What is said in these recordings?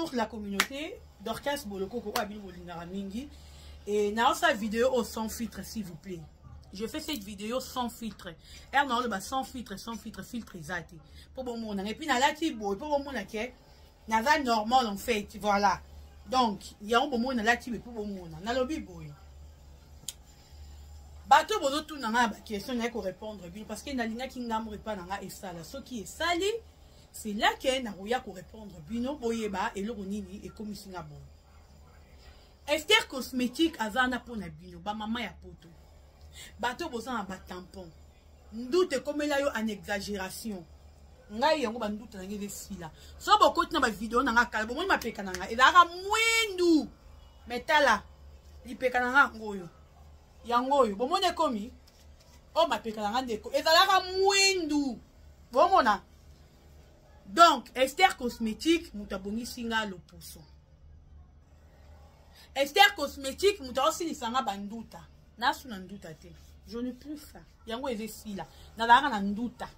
toute la communauté. Dorcas Boloko, mingi. Et dans sa vidéo sans filtre, s'il vous plaît. Je fais cette vidéo sans filtre. Et non, le sans filtre, filtre exact. Pour bon monde. Et puis, dans la tibo, pour bon monde, dans la normal, en fait. Voilà. Donc, il y a un bon monde dans la tibo, pour bon monde. Dans le biboy. Bateau, bozo, tout dans la question, il y a qu'à répondre. Parce qu'il y a une qui n'a pas dans la sale. Ce qui est sali, c'est là qu'il y a qu'à répondre. Bino, boyeba, et l'oronini, et comme il y a bon. Esther cosmétique, azana pour na bino, ba maman ya poto. Bateau bosan ba tampon. Ndoute comme là yo en exagération. Ngai yango ba ndoute na ngebe fila. So boko tina ba vidéo na ngaka, bo mo ma peka na nga. Ezaka mwindu. Metala. Li peka na nga ngoyo. Yangoyo, bo mo ne komi. O ma peka na nga ndeko. Ezalaka mwindu. Bo mona. Donc, Esther cosmétique, mutabongi singa lo poso. Esther cosmétique, nous avons aussi les sangs banduta. Nasu nanduta te. Je ne plus ça. Yango eze sila. Nadara nanduta.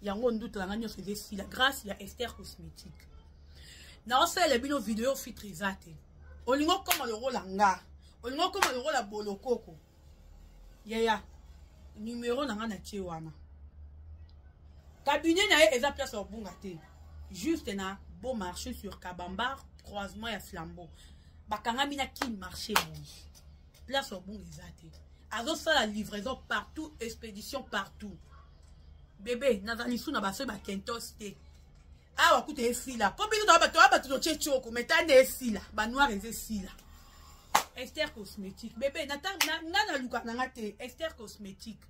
Yango nduta la nganyos eze sila. Grâce à Esther cosmétique. Na ose le bino vidéo fitrizate. Olingo comme le rôle anga. Olingo comme le rôle la bolokoko. Yaya. Numéro nanga na tiewana. Cabinet na eza place au bungate. Juste na beau marché sur Kabambar, croisement ya Flambeau. Bakanga mina qui marché place au bon exact. Azo ça la livraison partout, expédition partout. Bébé, nazali sou na baso ba kentos te. Ah wa kuté fila. Combien de temps ba to chechoko metane fila, ba noir eze fila. Esther cosmétique. Bébé, na luka na ngate Esther cosmétique.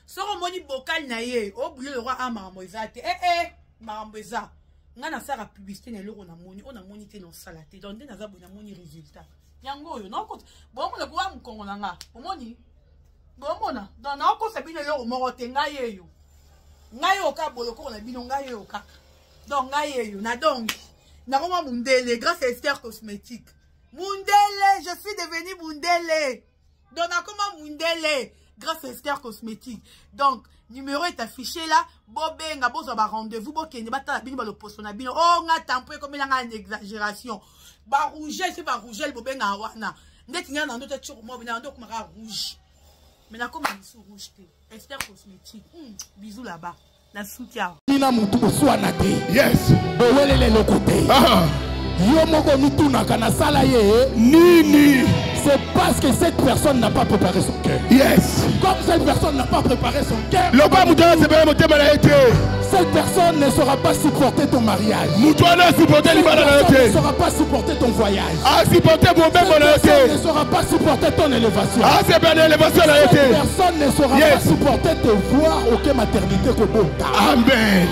Soro moni bocal na ye, o boulé le roi amambo exact. Mambo eza. Ngana sara publicité na loko na moni, on a moni te non salate. Donc na za bona moni résultat. Yango yo non ko bon mo le ko am kongo na nga. O moni. Bon mona, dans na ko sabine le o moro te ngaye yo. Ngaye o ka boloko na bino ngaye o ka. Donc ngaye yo na donc. Na ko mundele grâce à Esther cosmétique. Mundele, je suis devenu mundele. Donc na comment mundele grâce à Esther cosmétique. Donc numéro est affiché là. Bobenga bozo ba rendez-vous bokende batala bino ba lo posto na bino. Oh nga tampo comme il en exagération. Ba rouge c'est ba rouge bobenga wana. Ndeti nya na ndoto tshoko mo bina ndoko mara rouge. Mais na comme sous rouge te. Esther cosmétique. Bisous là-bas. Na soutien. Nina mutu oswana te. Yes. Owelele le côté. Yo moko mituna kana sala ye. Nini. C'est parce que cette personne n'a pas préparé son cœur. Yes. Comme cette personne n'a pas préparé son cœur, cette personne ne saura pas supporter ton mariage. Cette personne ne saura pas supporter ton voyage. Cette personne ne saura pas supporter ton élévation. Cette personne ne saura pas supporter te voir aucune maternité. Amen.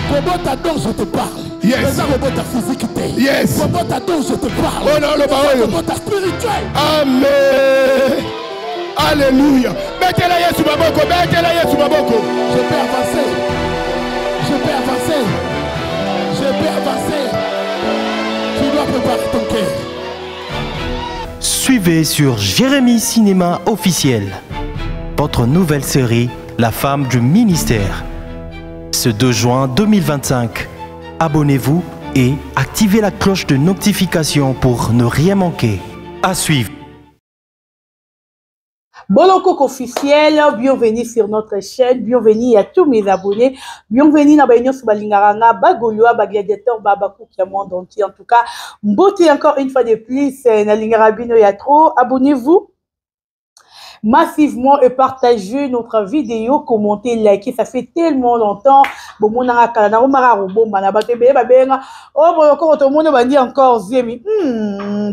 Kobota dont je te parle. Yes. Kobota physique. Yes. Kobota dont je te parle. Oh non, le parole. Kobota spirituel. Amen. Alléluia. Mettez-la Yesu Maboko. Mettez-la Yesu Maboko. Je peux avancer. Je peux avancer. Je peux avancer. Tu dois préparer ton cœur. Suivez sur Jérémie Cinéma officiel votre nouvelle série La femme du ministère. Ce 2 juin 2025. Abonnez-vous et activez la cloche de notification pour ne rien manquer. À suivre. Boloko officiel, bienvenue sur notre chaîne, bienvenue à tous mes abonnés, bienvenue na baignon sur Balingaranga, Bagolua, Bagladiateur, Babakou qui est monde entier. En tout cas, beauté encore une fois de plus, na Lingarabino ya trop. Abonnez-vous massivement et partagez notre vidéo, commentez, likez, ça fait tellement longtemps. Bon, mon akala omara robo manabate be ba benga. Oh, bon, tout le monde va dire encore zemi.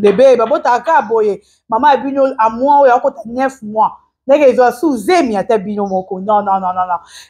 Bébé, babota aka boye. Maman abino à moi, ou encore 9 mois. Ils ont sous zemi à tabino moko. Non.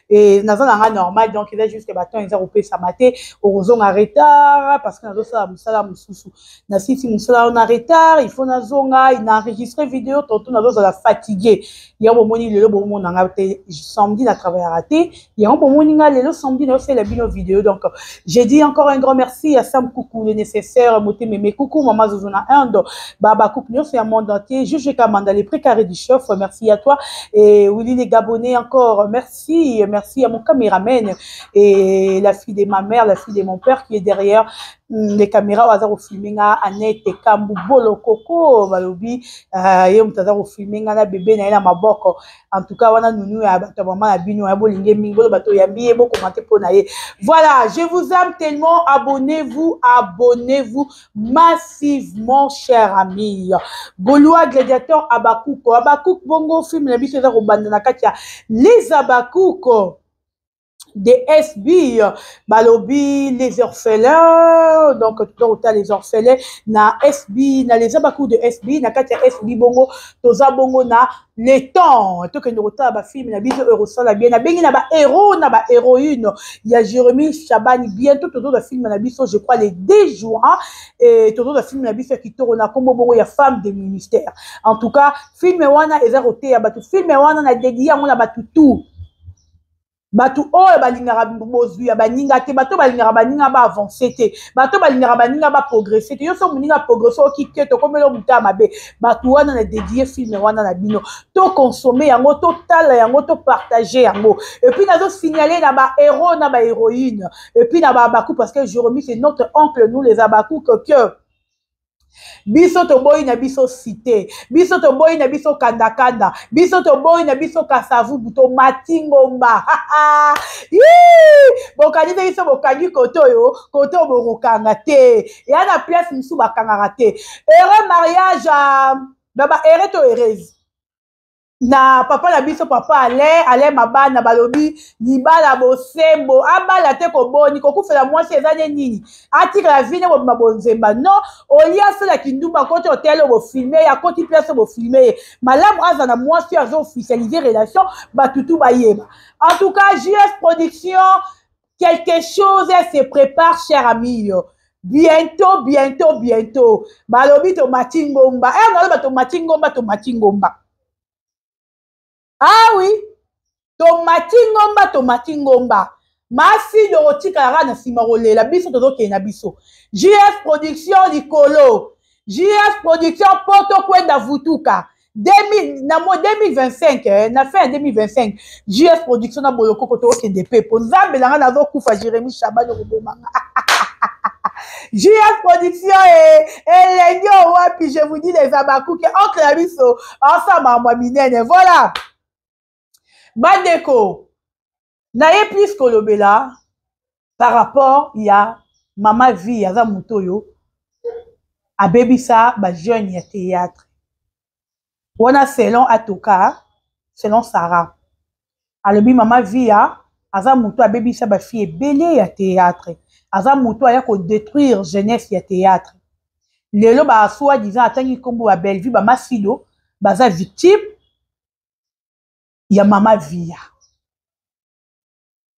Et nous avons normal, donc il est juste que bâton, ils ont repéré sa maté. Heureusement, on a retard, parce que nous avons ça, nous si nous on a retard, il faut nous a enregistré vidéo, tantôt nous avons fatigué. Il y a un moment, le moment, on a samedi, on a travaillé raté. Il y a un moment, le samedi, on a fait la vidéo. Donc, j'ai dit encore un grand merci à Sam Coucou, le nécessaire, Moté Mémé Coucou, Maman Zozona Indo, Baba Coucou, nous fait un monde entier, Juge Kamanda, les précarés du chef, merci à toi. Et Willy les Gabonais encore, merci à mon caméraman et la fille de ma mère, la fille de mon père qui est derrière. les caméras waza ko filmer nga Annette Kambu bolo koko balobi ye mutaza ko filmer nga na bébé na maboko en tout cas wana nunu ya bato maman ya bino ya bolinge mingi bolo bato ya biye bo commenter pour na ye. Voilà, je vous aime tellement, abonnez-vous massivement chers amis. Golois Gladiateur Abakuko bongo film la biso za ko banda na katia les Abakuko des SB, balobi les orphelins, donc tout les orphelins na SB, na les abakou de SB, na katia SB bongo, toza bongo na les temps, tout que nous retard ba film na biso eurosol la bien na bengi na ba héros na ba héroïne, il y a Jérémy Chabani bientôt tout le film na biso je crois les 2 juin et tout le film na biso qui tourne na comme bongo ya femme des ministères. En tout cas, film wana eza roté ya batu film wana na dédié ngona batu tout. Batu oyo balingaka bozwi ya baninga te bato balingaka baninga ba avancer te bato balingaka baninga ba progresser te yo so muninga progresser okike to komelo muta mabe batu wana na dédier film wana na bino to consommer yango to tala yango to partager yango et puis nazo signaler na ba héros na ba héroïne et puis na ba abakou parce que Jérémy c'est notre oncle nous les abakou que biso to boy na biso cité biso to boy na biso kanda biso to boy na biso kasavu buto matingomba bokani te biso bokani koto yo koto borokanga te ya na place misu bakangaka te heureux mariage baba heureux to heureuse na papa na biso papa ale mabana balobi libala bosembo abala te ko boni ko kufela mwasi ezane nini atika la vine bo mabonzemba non olia sala kindumba kote hotel bo filmer ya koti place bo filmer malamu aza na mwasi azo officialiser relation batutu bayeba. En tout cas JS Production quelque chose se prépare cher ami. Bientôt balobi to matingomba to matingomba. Ah oui, tomati ngomba. Masi de rotika na simarole la biso tozo ke na biso. JS Production likolo. JS Production poto kwenda vutuka. 2025 na fin 2025 JS Production na boloko koto okende pepo. Nzambe langa nazo kufa Jérémy Chabani robomanga. JS Production et les wapi je vous dis les abakou que oncle la biso ensemble à moi minene. Voilà. Bandeko, naye plus kolobela par rapport il y a mama vie yaza mutoyo abebisa ba jeune ya théâtre. Wana selon atoka, selon Sarah. Alobi mama vie ya aza muto abebisa ba fille belé ya théâtre. Aza muto aya ko détruire jeunesse ya théâtre. Lelo ba soi disant atangi kombo ba belle vie ba masido baza victime ya mama via.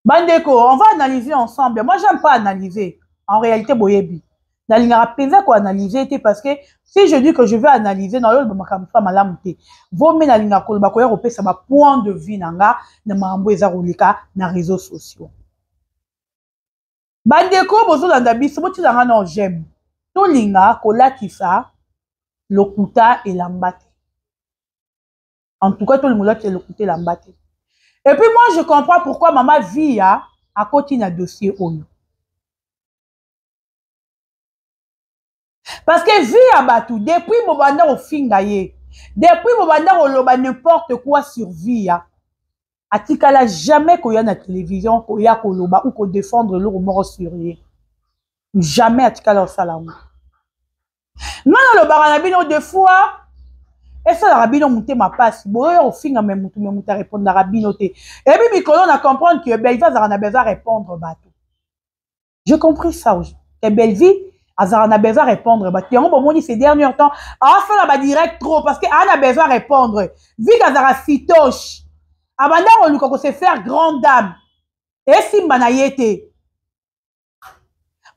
Bandeko, on va analyser ensemble. Moi, j'aime pas analyser. En réalité, boyebi. Nalingara penza ko analyser parce que si je dis que je vais analyser dans l'autre makamfa malamute. Vome nalinga ko ba ko ya kopesa ba point de vue nanga na mambo eza rolika na réseaux sociaux. Bandeko bozo landa biso boti langa non j'aime. To linga ko latisa lokuta elambate. En tout cas, tout le monde qui écouté l'embâté. Et puis moi, je comprends pourquoi maman Via a continué à dossier Oyo. Parce que Via Batou, depuis mon bandar au fingaye, depuis mon bandar au loba n'importe quoi sur Via, a tikala jamais qu'on y a na télévision, qu'on y a qu'on loba ou qu'on défendre le mort sur lui. Jamais a tikala au salam. Non, le baranabino deux fois. Et ça, la rabino monte ma passe. Bon, au fin, même monte à répondre la rabino. Et puis, Mikolo, on a compris que Belva, on a besoin de répondre. J'ai compris ça aujourd'hui. Que Belvi, on a besoin de répondre. Et on m'a dit ces derniers temps, ça va direct trop, parce qu'on a besoin de répondre. Vu qu'on a sitoche, abanda on se faire grande dame. Et si manayete.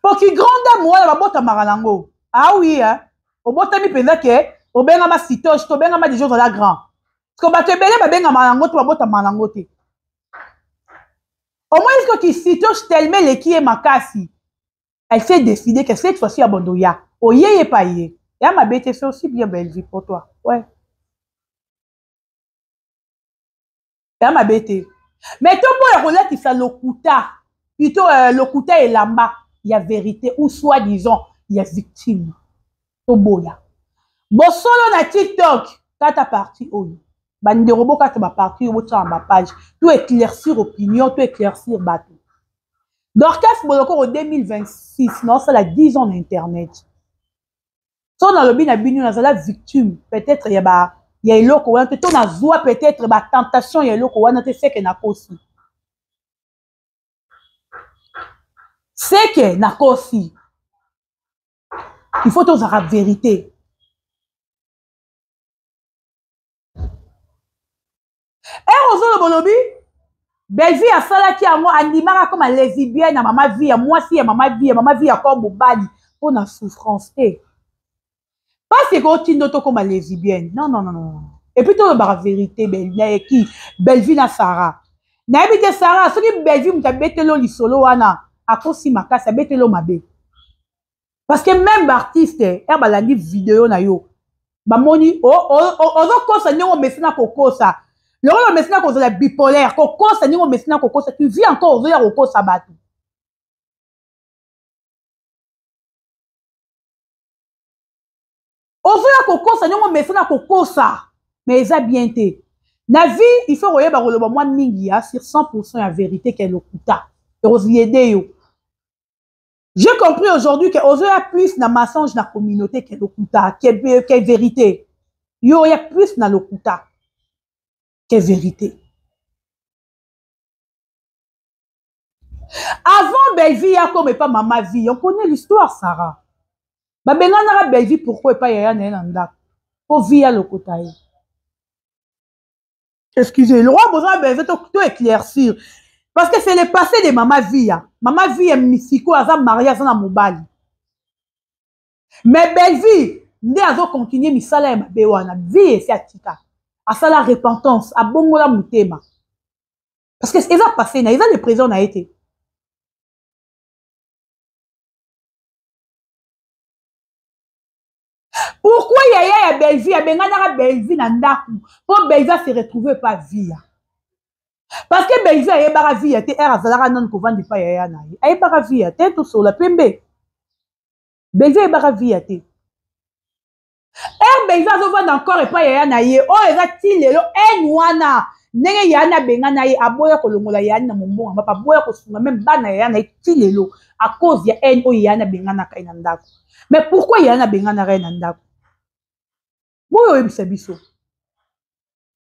Pour que grande dame, on va botter maranango. Ah oui, hein. Au botter mi pensa que au benga ma sitoche, au benga ma des choses la grand. Parce que batte belé ba benga marango, tu vas botter marango te. Au moins est-ce que tu sitoche tellement les qui est makasi. Elle s'est décidée que cette fois-ci à Bondoya. Oye pas yé. Et ma bête c'est aussi bien belle vie pour toi. Ouais. Et ma bête. Mais tout le monde relève qui ça lokuta. Plutôt lokuta et lamba. il y a vérité, ou soit disons, il y a victime. Toboya. Bon, solo na TikTok, quand ta partie, bande robot, quand ta partie, ou tu ma page, tout éclaircir opinion, tout éclaircir bateau. Dorcas Boloko en 2026, non, c'est la 10 ans d'Internet. Si on a le bien, on a la victime, peut-être il y a un loco, on a joie, peut-être la tentation, il y a un loco, on a fait que n'a pas aussi. C'est que n'a pas aussi. Il faut tous avoir la vérité. Et on le bolobi, Belvi a sala qui a moi animara comme à lesbienne à maman vie, à moi si à maman vie à comme bobali pour la souffrance. Pas c'est qu'on tient d'autres comme à lesbienne. Non, non, non, non. Et puis tout la vérité, Belvi na Sarah. Na habite Sarah, ce qui Belvi m'a bête lo li solo wana, à cause si ma casse bête lo mabe. Parce que même artiste, la vidéo na yo, ba moni, cause ça n'ont messina koko ça. Le messina cause la bipolaire, koko ça n'ont messina koko ça, tu vis encore aux koko ça batu. Ozoya koko ça n'ont messina koko ça, mais ça bien té. Na vie, il faut royer ba roloba moi mingi sur 100% la vérité qu'elle okuta. Yo. J'ai compris aujourd'hui que Ozoya plus na mensonge na communauté qu'elle okuta, qu'elle vérité. Yo y a plus na lokuta que vérité. Avant Belvi ya comme pas maman vie, on connaît l'histoire Sarah. Ba benana Belvi pourquoi pas yaya na nda. Pour via lokuta. Excusez, le roi besoin Belvi tout éclaircir. Parce que c'est le passé de maman vie. Maman vie est mysiko aza mariage na mobali. Mais Belvi, ndé azo continuer misala ya mabe wana, vie c'est atika. À la repentance, à bongola mutema. Parce que ça passé, na le présent na été. Pourquoi yaya Belvi, ya bengana Belvi na ndaku, pour Belvi se retrouver pas vie. Parce que Belvi a yebara vie, te era zalara non ko vandi pa yaya na ye. A yebara vie, te tout sur la pembe. Belvi a yebara vie te. Belvi a vendre encore et pas yaya na ye. Oh, ezati lelo enwana. Nenge yana benga na ye aboya kolongola yana mombonga mapa boya kosunga même bana yana ti lelo à cause ya en o yana benga na kaina ndako. Mais pourquoi yana benga na kaina ndako? Boyo ebisa biso.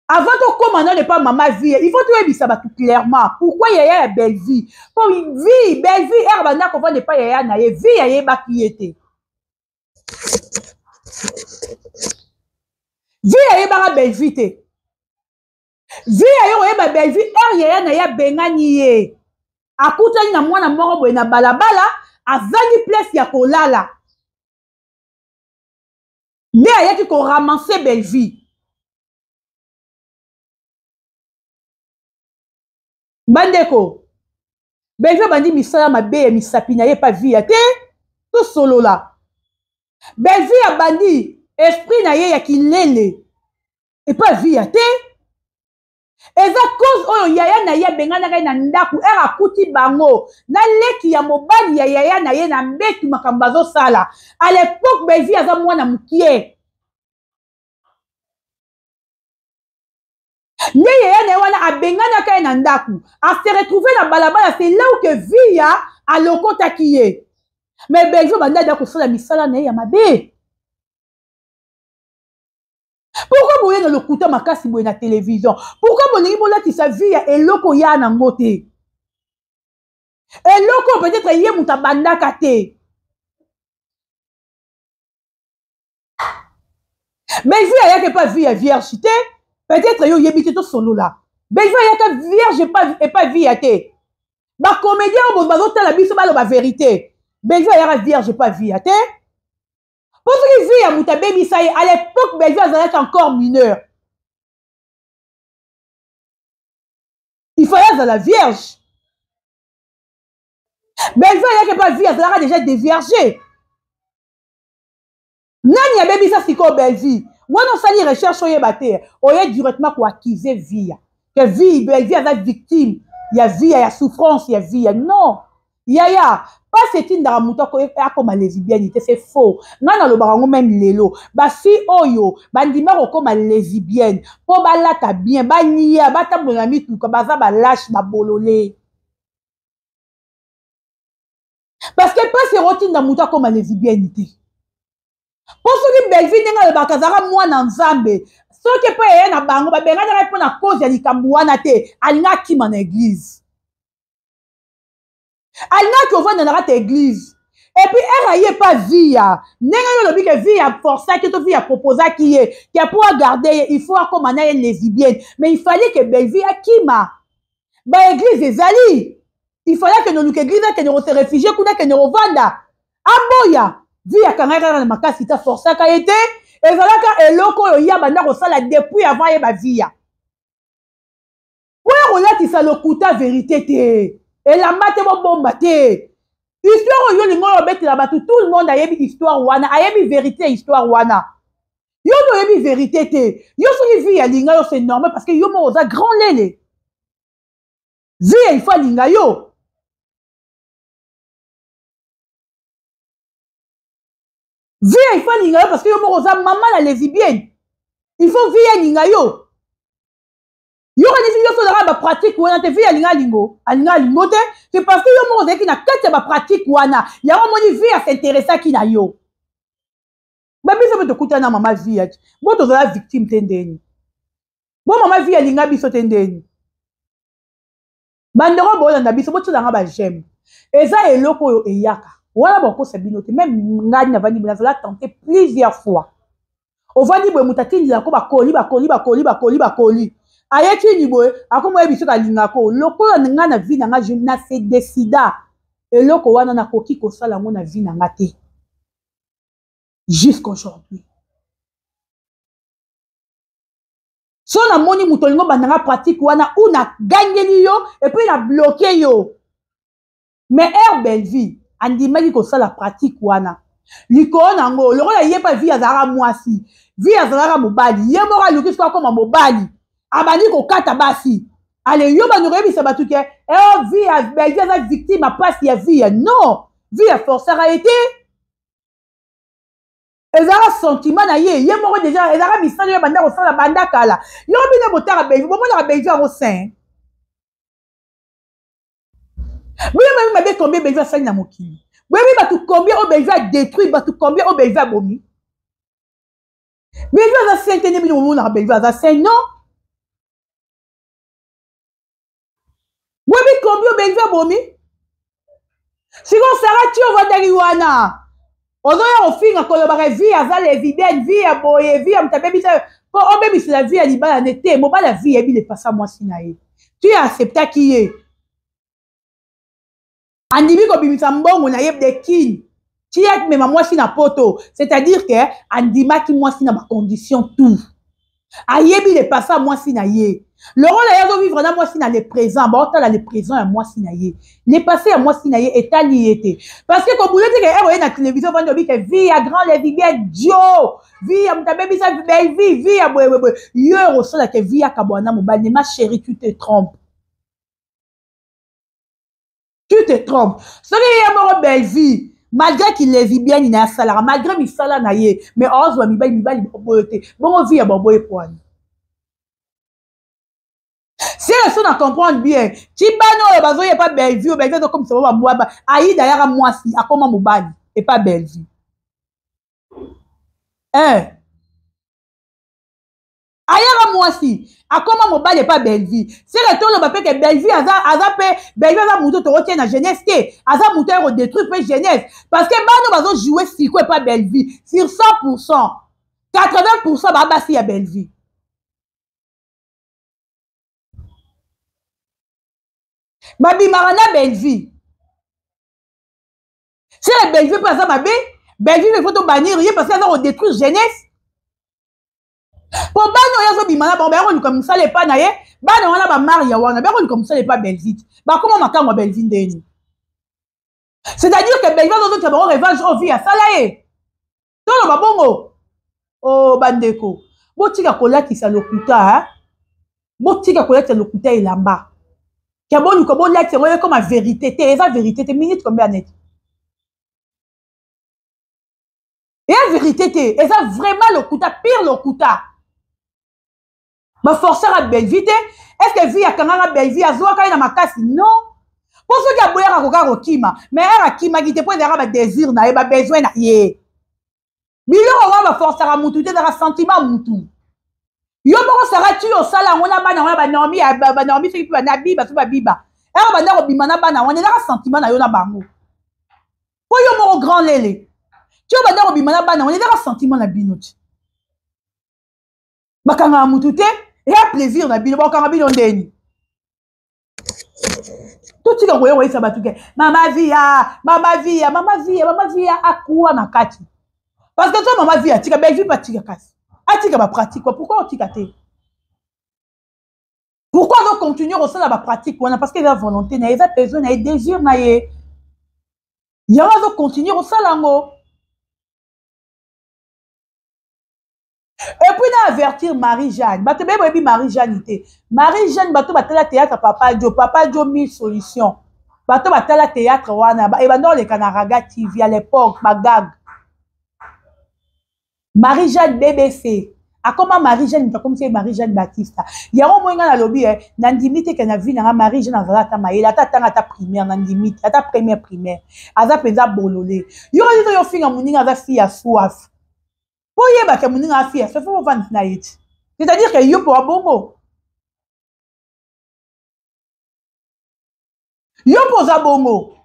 Avant de commander ne pas maman vie, il faut tout ebisa ba tout clairement. Pourquoi yaya belle vie? Pour vie, belle vie erbana ko vendre pas yaya na ye, vie ya ba qui était. Vie ya ba belle vie te. Vie ya ba belle vie yaya na ya bengani ye. Akutani na mwana moko boye na balabala, azangi place ya kolala. Mais aya ki ko ramasser belle vie. Bandeko. Belle vie bandi misala mabe misapina ye pas vie te. Tout solo là. Belle vie a bandi esprit na ye ya kilele. Et pas vie te. Eza cause oyo yaya na ye bengana kai na ndaku era kuti bango na leki ya mobali ya yaya na ye na mbetu makambazo sala. À l'époque Belvi aza mwana mukie. Ne yaya na wana abengana kai na ndaku a se retrouver na balabala, c'est là où que via a lokota kiye. Mais Belvi banda da ko sala misala na ya mabe. Pourquoi vous voyez dans le couteau makasi boye na télévision? Pourquoi vous voyez que sa vie est loko ya na ngote? Et loko peut-être yé muta banda kate. Mais vie a que pas vie à vierge te. Peut-être yo yebite to solo là. Mais vie a que vierge pas vie à te. Ba comédien on va zoter la biso ba la vérité. Mais vie a vierge pas vie à te. Parce que vie à Moutabe Misaï, à l'époque, Belvi était encore mineur. Il fallait à la vierge. Belvi n'était pas vierge, elle a déjà déviergé. Nani a baby ça c'est quoi Belvi? Moi non ça les recherches on y batté, on y directement pour accuser vie. Que vie Belvi est victime, il y a vie, il y a souffrance, il y a vie. Non. Yaya, pas c'est une daramuta comme lesbienne, c'est faux. Nana lo barango même lelo. Ba si oyo, bandima comme lesbienne. Po ba lata bien, ba nia, ba tambolami tout, ba za ba lâche ba bololé. Parce que pas c'est routine daramuta comme lesbienne. Pour ceux qui belvi nenga le bakazara moi na nzambe. Ceux qui pas na bango ba benga na répondre à cause ya likambuana te, alina ki man église. Alina qui va dans la église. Et puis, elle n'a pas vie. N'est-ce pas que vie a forcé, que vie a proposé qui est pour garder, il faut comme on a une lesbienne. Mais il fallait que belle vie a qui ma. Bah, église des alliés. Il fallait que nous église que nous se réfugiés, que nous vanda. Aboya. Vie a quand même dans ma case, c'est forcé qu'a été. Et voilà que l'oko ya banda rosala depuis avant et ma vie. Ouais, on a dit ça le coup ta vérité te. Et la mate bomba te. Histoire yo lingo obet la batu tout le monde a yebi histoire wana, a yebi vérité histoire wana. Yo no yebi vérité te. Yo so vie ya linga yo c'est normal parce que yo mo oza grand lele. Vie il faut linga yo. Vie il faut linga yo parce que yo mo oza maman la lesbienne. Il faut vie linga yo. Yo on ba pratique wana te vie alinga lingo te c'est parce que yo mo zeki na kati ba pratique wana ya mo ni vie à s'intéresser ki na yo ba biso be to kutana mama vie ati bo to za victime tendeni bo mama vie alinga biso tendeni bandero bo na biso bo tula nga ba j'aime eza eloko yo eyaka wala ba ko sabino te même ngani na vandi na la tenter plusieurs fois o vandi bo mutatindi la ko ba koli ayeki ni boye akomo ebiso ka lingako lokola nga na vie nga je na se décida eloko wana na koki ko sala ngo na vie nga te jusqu'aujourd'hui so na moni mutolingo bandanga pratique wana ou na gagné yo et puis na bloqué yo mais belle vie andimaki ko sala pratique wana likolo nango lokola yepa vie azara mwasi vie azara mobali ye mora luki so comme mobali abani ko kata basi ale yo ba norebi sa batuke vie a belge za victime a passe ya vie non vie a forcer a été ezara sentiment na ye moko déjà ezara misala yo banda ko sala banda kala yo bina botara belge bo mona belge en sein oui même mabe combien belge a sali na mokili oui ba tu combien au belge a détruit ba tu combien au belge a bomi belge za sainte ne bino mona belge za saint non. Webi combien belge bomi? Si on s'arrête tu vas dans wana. Ozo ya ofinga ko ba vie aza lesbienne, vie ya boye, vie ya mtabebi ça. Ko o bebi c'est la vie ya libala nete, mo ba la vie ebi le passa moi sinae. Tu acceptes qui est. Andimi ko bimisa mbongo na yeb de kin. Tu es même moi sina poto, c'est-à-dire que andima ki moi sina ma condition tout. Ayebi le passa moi sinae. Le rôle à vivre dans moi sina le présent, bon t'as le présent à moi sinaye. Le passé à moi sinaye est allié. Parce que comme vous dites que na télévision vend de que vie à grand les vie Dio, vie à mta baby ça belle vie à boy yo resol que vie à kabwana mobali ma chérie tu te trompes. Tu te trompes. Ce qui est mort belle vie. Malgré qu'il les vit bien, il a un salaire. Malgré qu'il salaire naïe, mais heureusement mi bali bon vie à boy point. Si les gens ne comprennent bien, si bano bazo y pas belle vie, belle vie comme ça va moi aïe d'ailleurs moi si à comment mobali et pas belle vie. Ailleurs moi si à comment mobali et pas belle vie. Si le temps le que belle vie aza pe belle vie aza muto to retient na jeunesse te aza muto ero détruire pe jeunesse parce que bano bazo jouer si quoi pas belle vie sur 100%, 80% ba basi ya belle vie. Babi marana belle vie. Si la belle vie passe à ma belle vie, il faut bannir parce qu'elle va détruire jeunesse. Pour bannir, il y a bimana, bon, comme ça, les pas naïe, bannir, on a ba maria, on a comme ça, les pas belle vie. Bah, comment ma cam belle vie d'eni? C'est-à-dire que belle vie, dans notre revanche, on vit à salaye. Tout le babongo. Oh, bandeko. Botika kola qui sa lokuta, hein? Botika kola qui lokuta et lamba. Kabon comme la comme la vérité, t'es la vérité, t'es minute combien net. Et la vérité, et ça vraiment le coup, pire le coup. Ma forcer à belle vie, est-ce que vie à quand la belle vie à zoa quand il a ma casse? Non. Pour ceux qui a boire à koka rokima, mais à kima qui te peut d'avoir un désir, n'a pas besoin na yé. Bilo on va forcer à moutou, dans un sentiment moutou. Yo moko sara tu au sala on a ba normi c'est pas na biba c'est pas biba. Et on va na bimana bana on est là sentiment na yo na bango. Pour yo moko grand lélé. Tu vas na bimana bana on est là sentiment na binouti. Bakanga moutou te et à plaisir na bino bakanga bino ndeni. Tout ce que vous ça batuke. Mama via akua na kati. Parce que toi mama via tika belle vie pas tika kasi. Atika ba pratique pourquoi on tika te? Pourquoi on continue au sein de la pratique parce qu'il y a volonté, il y a besoin, il y a désir na ye. Il y a besoin continuer au sein lango. Et puis d'avertir Marie-Jeanne. Bato bébé Marie-Jeanne était. Marie-Jeanne bato batela théâtre Papa Joe 1000 solutions. Bato batela théâtre wana et dans les Canaraga TV à l'époque bagag. Marie-Jeanne BBC. A comment Marie-Jeanne comme c'est Marie-Jeanne Baptiste. Il y a un moment dans le lobby nandimite que na vie na Marie-Jeanne azala maïla ta primaire nandimite ta première primaire. Aza peza bololé. Yo dit yo finga muninga aza fille à soif. Pour y avoir que mon affaire, ça faut vendre naït. C'est-à-dire que yo pour bongo. Yo pour za bongo.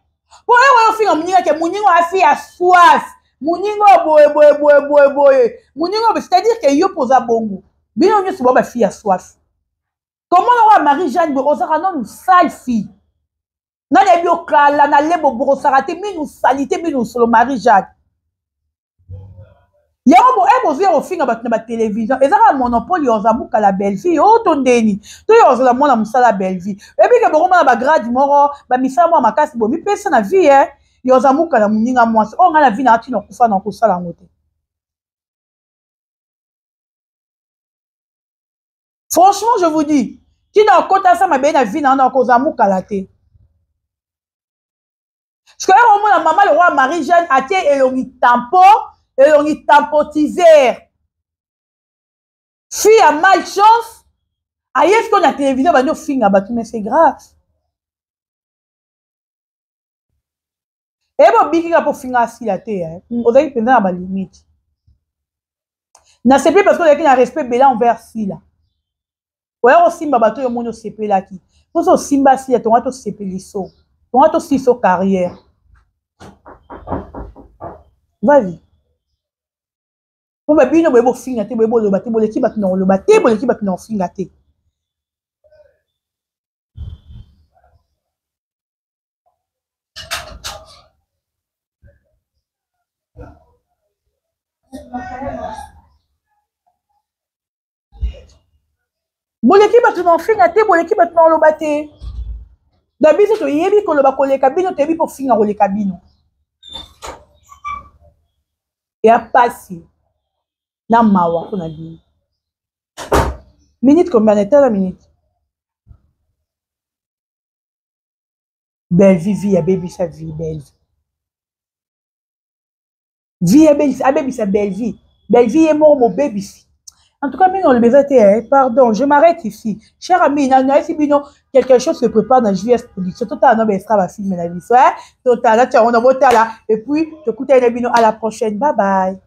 Pour y faire mon que mon affaire soif. Moningo boy. Moningo c'est-à-dire que yo pour za bongo. Bien on se voit fille à soif. Comment on va Marie-Jeanne Osara non une sale fille. Na le bio kala na lebo borosarate minu salité minu solo Marie-Jeanne. Il y a un peu de film à la télévision. Et ça a un monopole, il y a un la belle vie. Oh, ton déni. Tu y a un la belle vie. Et puis, il y a un grade, il y a un casse, il y a un vie. Il y a un la mouninga moi. Oh, la vie, tu n'as pas dans ça la moto. Franchement, je vous dis, tu n'as pas ça, ma belle vie, n'a pas cause amour la té. Parce que la maman, le roi Marie-Jeanne, a été éloigné tampon. Et on y tampotisé. Fille a malchance. Aïe, est-ce qu'on a la télévision, bah, nous, fille a battu, mais c'est grave. Et bon, biki a pour finir assis la terre. On a dit pendant à ma limite. N'a c'est plus parce qu'on a un respect béla envers si là. Ouais, on simba bateau, yo mono CP là qui. Pour ça, simba si là, ton ato CP lisso. Ton ato siso carrière. Vas-y. Pour ma bino bebo finga te bebo le bate bo l'équipe non le bate bo l'équipe non finga te. Bo l'équipe non finga te bo l'équipe non le bate. D'habitude to yebi ko le ba ko le kabino te bi pour finga ko le kabino. Et à passer. Na mawa kuna bi. Minute combien de temps la minute? Belle vie à baby sa vie belle. Vie à baby sa belle vie. Belle vie est mort mon baby. En tout cas, on le baiser, pardon, je m'arrête ici. Cher ami, si quelque chose se prépare dans JS Production, total, non, extra va filmer la vie. Total, là, on a voté là, et puis, je coûte à la prochaine. Bye bye.